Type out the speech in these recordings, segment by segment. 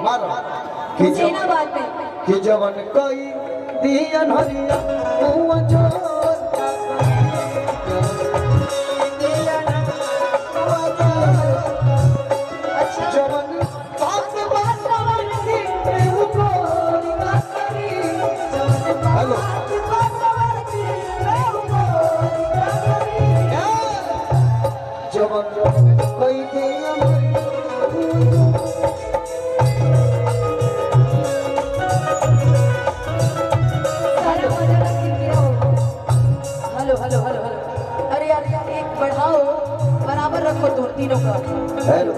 मारो कि जवन कोई दियन हरिया हुआ जोर तीनों का हेलो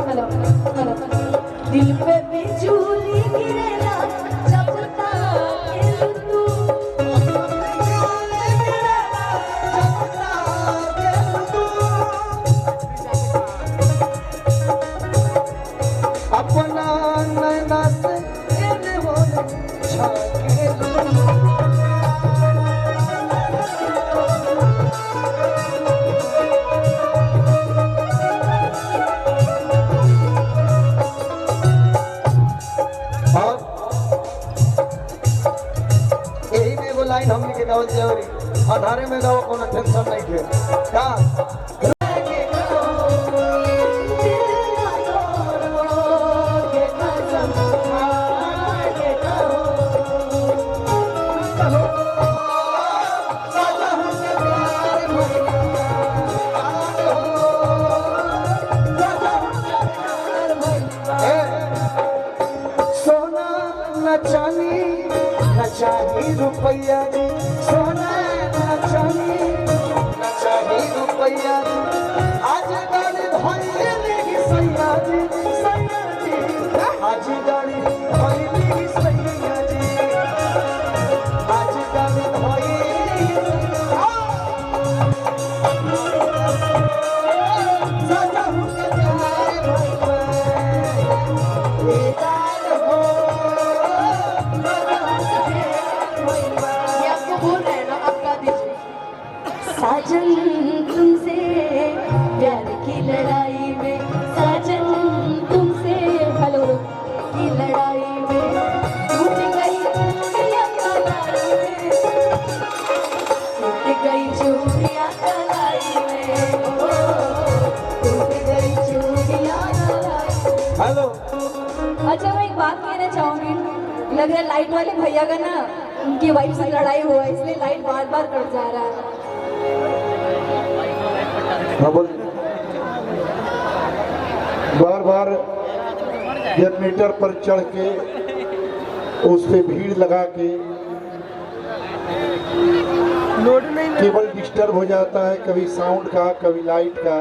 हेलो हेलो दिल पे बिजली गिरेला जब तक तू अपना नैना से लाइन हमने के गाँव जरूरी अधारे में गाँव कोनो टेंशन नहीं थे का सोना न चांदी न चाही रुपया सोना न चाही रुपया आज गाड़ी धोइली सैया जी आज गाड़ी धोइली सैया जी आज गाड़ी धोइली सजा हुके जाए साजन तुमसे प्यार की लड़ाई में साजन तुमसे हेलो की लड़ाई में टूट गई चूड़ियां कलाई में टूट गई चूड़ियां कलाई में टूट गई चूड़ियां कलाई। हेलो अच्छा मैं एक बात कहना चाहूंगी, लग रहा है लाइट वाले भैया का ना उनकी वाइफ से लड़ाई हुआ है इसलिए लाइट बार बार कट जा रहा है। बार बार जनरेटर पर चढ़ के उस पे भीड़ लगा के केबल डिस्टर्ब हो जाता है, कभी साउंड का कभी लाइट का।